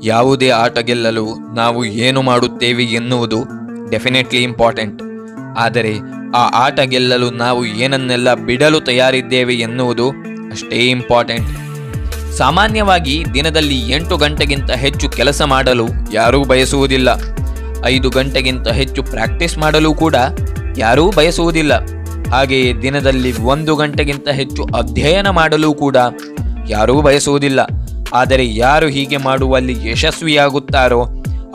ಯಾವುದೇ ಆಟ ಗೆಲ್ಲಲು ನಾವು ಏನು ಮಾಡುತ್ತೇವೆ ಎನ್ನುವುದು ಡೆಫಿನೆಟ್ಲಿ ಇಂಪಾರ್ಟೆಂಟ್. ಆದರೆ ಆ ಆಟ ಗೆಲ್ಲಲು ನಾವು ಏನನ್ನೆಲ್ಲ ಬಿಡಲು ತಯಾರಿದ್ದೇವೆ ಎನ್ನುವುದು ಅಷ್ಟೇ ಇಂಪಾರ್ಟೆಂಟ್. ಸಾಮಾನ್ಯವಾಗಿ ದಿನದಲ್ಲಿ 8 ಗಂಟೆಗಿಂತ ಹೆಚ್ಚು ಕೆಲಸ ಮಾಡಲು ಯಾರೂ ಬಯಸುವುದಿಲ್ಲ. 5 ಗಂಟೆಗಿಂತ ಹೆಚ್ಚು ಪ್ರಾಕ್ಟೀಸ್ ಮಾಡಲು ಕೂಡ ಯಾರೂ ಬಯಸುವುದಿಲ್ಲ. ಹಾಗೆಯೇ ದಿನದಲ್ಲಿ 1 ಗಂಟೆಗಿಂತ ಹೆಚ್ಚು ಅಧ್ಯಯನ ಮಾಡಲು ಕೂಡ ಯಾರೂ ಬಯಸುವುದಿಲ್ಲ. ಆದರೆ ಯಾರು ಹೀಗೆ ಮಾಡುವಲ್ಲಿ ಯಶಸ್ವಿಯಾಗುತ್ತಾರೋ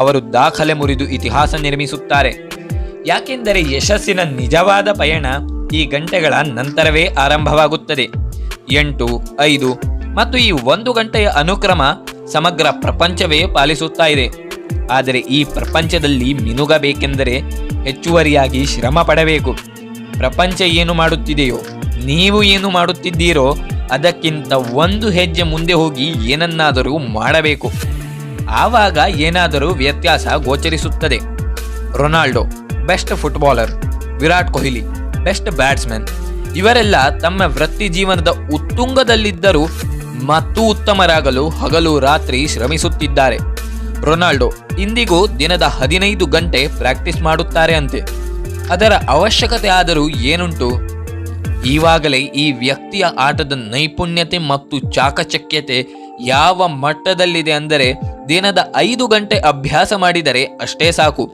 ಅವರು ದಾಖಲೆ ಮುರಿದು ಇತಿಹಾಸ ನಿರ್ಮಿಸುತ್ತಾರೆ. ಯಾಕೆಂದರೆ ಯಶಸ್ಸಿನ ನಿಜವಾದ ಪಯಣ ಈ ಗಂಟೆಗಳ ನಂತರವೇ ಆರಂಭವಾಗುತ್ತದೆ. 8, 5 ಮತ್ತು ಈ 1 ಗಂಟೆಯ ಅನುಕ್ರಮ ಸಮಗ್ರ ಪ್ರಪಂಚವೇ ಪಾಲಿಸುತ್ತಾ ಇದೆ. ಆದರೆ ಈ ಪ್ರಪಂಚದಲ್ಲಿ ಮಿನುಗಬೇಕೆಂದರೆ ಹೆಚ್ಚುವರಿಯಾಗಿ ಶ್ರಮ ಪಡಬೇಕು. ಪ್ರಪಂಚ ಏನು ಮಾಡುತ್ತಿದೆಯೋ ನೀವು ಏನು ಮಾಡುತ್ತಿದ್ದೀರೋ ಅದಕ್ಕಿಂತ 1 ಹೆಜ್ಜೆ ಮುಂದೆ ಹೋಗಿ ಏನನ್ನಾದರೂ ಮಾಡಬೇಕು. ಆವಾಗ ಏನಾದರೂ ವ್ಯತ್ಯಾಸ ಗೋಚರಿಸುತ್ತದೆ. Ronaldo best footballer, Virat Kohli best batsman, ಇವರೆಲ್ಲ ತಮ್ಮ ವೃತ್ತಿ ಜೀವನದ ಉತ್ತುಂಗದಲ್ಲಿದ್ದರೂ ಮತ್ತು ಉತ್ತಮರಾಗಲು ಹಗಲು ರಾತ್ರಿ ಶ್ರಮಿಸುತ್ತಿದ್ದಾರೆ. ರೊನಾಲ್ಡೋ ಇಂದಿಗೂ ದಿನದ 15 ಗಂಟೆ ಪ್ರಾಕ್ಟೀಸ್ ಮಾಡುತ್ತಾರೆ ಅಂತೆ. ಅದರ ಅವಶ್ಯಕತೆ ಆದರೂ ಏನುಂಟು? ಈವಾಗಲೇ ಈ ವ್ಯಕ್ತಿಯ ಆಟದ ನೈಪುಣ್ಯತೆ ಮತ್ತು ಚಾಕಚಕ್ಯತೆ ಯಾವ ಮಟ್ಟದಲ್ಲಿದೆ ಅಂದರೆ ದಿನದ 5 ಗಂಟೆ ಅಭ್ಯಾಸ ಮಾಡಿದರೆ ಅಷ್ಟೇ ಸಾಕು.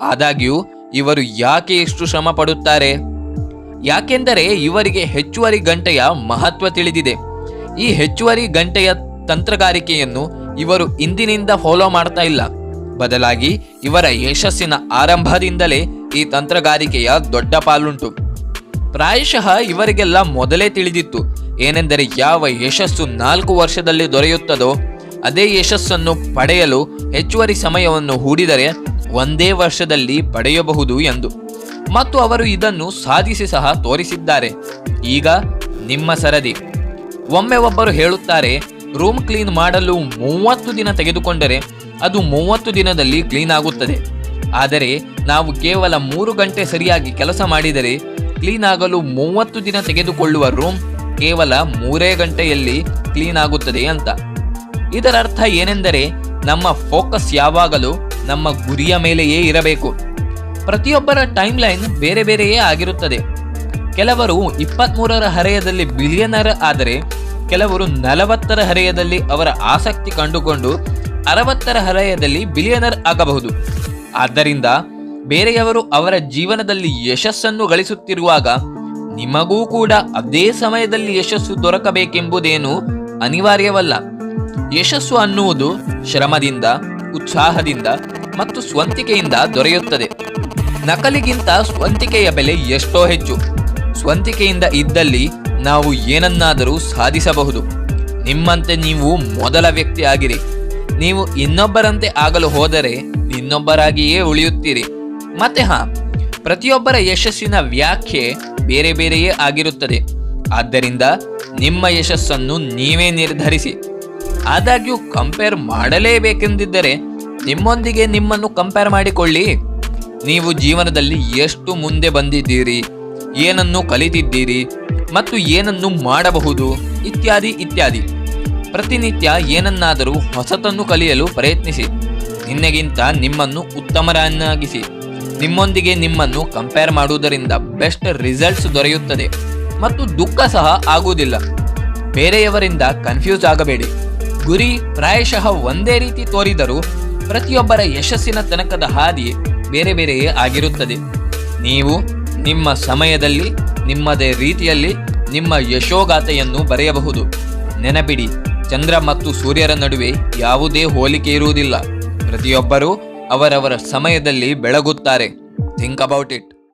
ಆದಾಗ್ಯೂ ಇವರು ಯಾಕೆ ಇಷ್ಟು ಶ್ರಮ ಪಡುತ್ತಾರೆ? ಯಾಕೆಂದರೆ ಇವರಿಗೆ ಹೆಚ್ಚುವರಿ ಗಂಟೆಯ ಮಹತ್ವ ತಿಳಿದಿದೆ. ಈ ಹೆಚ್ಚುವರಿ ಗಂಟೆಯ ತಂತ್ರಗಾರಿಕೆಯನ್ನು ಇವರು ಇಂದಿನಿಂದ ಫಾಲೋ ಮಾಡ್ತಾ ಇಲ್ಲ. ಬದಲಾಗಿ ಇವರ ಯಶಸ್ಸಿನ ಆರಂಭದಿಂದಲೇ ಈ ತಂತ್ರಗಾರಿಕೆಯ ದೊಡ್ಡ ಪಾಲುಂಟು. ಪ್ರಾಯಶಃ ಇವರಿಗೆಲ್ಲ ಮೊದಲೇ ತಿಳಿದಿತ್ತು ಏನೆಂದರೆ ಯಾವ ಯಶಸ್ಸು 4 ವರ್ಷದಲ್ಲಿ ದೊರೆಯುತ್ತದೋ ಅದೇ ಯಶಸ್ಸನ್ನು ಪಡೆಯಲು ಹೆಚ್ಚುವರಿ ಸಮಯವನ್ನು ಹೂಡಿದರೆ 1 ವರ್ಷದಲ್ಲಿ ಪಡೆಯಬಹುದು ಎಂದು. ಮತ್ತು ಅವರು ಇದನ್ನು ಸಾಧಿಸಿ ಸಹ ತೋರಿಸಿದ್ದಾರೆ. ಈಗ ನಿಮ್ಮ ಸರದಿ. ಒಮ್ಮೆ ಒಬ್ಬರು ಹೇಳುತ್ತಾರೆ, ರೂಮ್ ಕ್ಲೀನ್ ಮಾಡಲು 30 ದಿನ ತೆಗೆದುಕೊಂಡರೆ ಅದು 30 ದಿನದಲ್ಲಿ ಕ್ಲೀನ್ ಆಗುತ್ತದೆ. ಆದರೆ ನಾವು ಕೇವಲ 3 ಗಂಟೆ ಸರಿಯಾಗಿ ಕೆಲಸ ಮಾಡಿದರೆ ಕ್ಲೀನ್ ಆಗಲು 30 ದಿನ ತೆಗೆದುಕೊಳ್ಳುವ ರೂಮ್ ಕೇವಲ 3 ಗಂಟೆಯಲ್ಲಿ ಕ್ಲೀನ್ ಆಗುತ್ತದೆ ಅಂತ. ಇದರ ಅರ್ಥ ಏನೆಂದರೆ ನಮ್ಮ ಫೋಕಸ್ ಯಾವಾಗಲೂ ನಮ್ಮ ಗುರಿಯ ಮೇಲೆಯೇ ಇರಬೇಕು. ಪ್ರತಿಯೊಬ್ಬರ ಟೈಮ್ ಲೈನ್ ಬೇರೆ ಬೇರೆಯೇ ಆಗಿರುತ್ತದೆ. ಕೆಲವರು 23ರ ಹರೆಯದಲ್ಲಿ ಬಿಲಿಯನರ್ ಆದರೆ ಕೆಲವರು 40ರ ಹರೆಯದಲ್ಲಿ ಅವರ ಆಸಕ್ತಿ ಕಂಡುಕೊಂಡು 60ರ ಹರೆಯದಲ್ಲಿ ಬಿಲಿಯನರ್ ಆಗಬಹುದು. ಆದ್ದರಿಂದ ಬೇರೆಯವರು ಅವರ ಜೀವನದಲ್ಲಿ ಯಶಸ್ಸನ್ನು ಗಳಿಸುತ್ತಿರುವಾಗ ನಿಮಗೂ ಕೂಡ ಅದೇ ಸಮಯದಲ್ಲಿ ಯಶಸ್ಸು ದೊರಕಬೇಕೆಂಬುದೇನು ಅನಿವಾರ್ಯವಲ್ಲ. ಯಶಸ್ಸು ಅನ್ನುವುದು ಶ್ರಮದಿಂದ, ಉತ್ಸಾಹದಿಂದ ಮತ್ತು ಸ್ವಂತಿಕೆಯಿಂದ ದೊರೆಯುತ್ತದೆ. ನಕಲಿಗಿಂತ ಸ್ವಂತಿಕೆಯ ಬೆಲೆ ಎಷ್ಟೋ ಹೆಚ್ಚು. ಸ್ವಂತಿಕೆಯಿಂದ ಇದ್ದಲ್ಲಿ ನಾವು ಏನನ್ನಾದರೂ ಸಾಧಿಸಬಹುದು. ನಿಮ್ಮಂತೆ ನೀವು ಮೊದಲ ವ್ಯಕ್ತಿ ಆಗಿರಿ. ನೀವು ಇನ್ನೊಬ್ಬರಂತೆ ಆಗಲು ಹೋದರೆ ಇನ್ನೊಬ್ಬರಾಗಿಯೇ ಉಳಿಯುತ್ತೀರಿ. ಮತ್ತೆ ಪ್ರತಿಯೊಬ್ಬರ ಯಶಸ್ಸಿನ ವ್ಯಾಖ್ಯೆ ಬೇರೆ ಬೇರೆಯೇ ಆಗಿರುತ್ತದೆ. ಆದ್ದರಿಂದ ನಿಮ್ಮ ಯಶಸ್ಸನ್ನು ನೀವೇ ನಿರ್ಧರಿಸಿ. ಆದಾಗ್ಯೂ ಕಂಪೇರ್ ಮಾಡಲೇಬೇಕೆಂದಿದ್ದರೆ ನಿಮ್ಮೊಂದಿಗೆ ನಿಮ್ಮನ್ನು ಕಂಪೇರ್ ಮಾಡಿಕೊಳ್ಳಿ. ನೀವು ಜೀವನದಲ್ಲಿ ಎಷ್ಟು ಮುಂದೆ ಬಂದಿದ್ದೀರಿ, ಏನನ್ನು ಕಲಿತಿದ್ದೀರಿ ಮತ್ತು ಏನನ್ನು ಮಾಡಬಹುದು ಇತ್ಯಾದಿ ಇತ್ಯಾದಿ. ಪ್ರತಿನಿತ್ಯ ಏನನ್ನಾದರೂ ಹೊಸತನ್ನು ಕಲಿಯಲು ಪ್ರಯತ್ನಿಸಿ. ನಿನ್ನೆಗಿಂತ ನಿಮ್ಮನ್ನು ಉತ್ತಮರನ್ನಾಗಿಸಿ. ನಿಮ್ಮೊಂದಿಗೆ ನಿಮ್ಮನ್ನು ಕಂಪೇರ್ ಮಾಡುವುದರಿಂದ ಬೆಸ್ಟ್ ರಿಸಲ್ಟ್ಸ್ ದೊರೆಯುತ್ತದೆ ಮತ್ತು ದುಃಖ ಸಹ ಆಗುವುದಿಲ್ಲ. ಬೇರೆಯವರಿಂದ ಕನ್ಫ್ಯೂಸ್ ಆಗಬೇಡಿ. ಗುರಿ ಪ್ರಾಯಶಃ ಒಂದೇ ರೀತಿ ತೋರಿದರೂ ಪ್ರತಿಯೊಬ್ಬರ ಯಶಸ್ಸಿನ ತನಕದ ಹಾದಿ ಬೇರೆ ಬೇರೆಯೇ ಆಗಿರುತ್ತದೆ. ನೀವು ನಿಮ್ಮ ಸಮಯದಲ್ಲಿ ನಿಮ್ಮದೇ ರೀತಿಯಲ್ಲಿ ನಿಮ್ಮ ಯಶೋಗಾಥೆಯನ್ನು ಬರೆಯಬಹುದು. ನೆನಪಿಡಿ, ಚಂದ್ರ ಮತ್ತು ಸೂರ್ಯರ ನಡುವೆ ಯಾವುದೇ ಹೋಲಿಕೆ ಇರುವುದಿಲ್ಲ. ಪ್ರತಿಯೊಬ್ಬರೂ ಅವರವರ ಸಮಯದಲ್ಲಿ ಬೆಳಗುತ್ತಾರೆ. Think about it.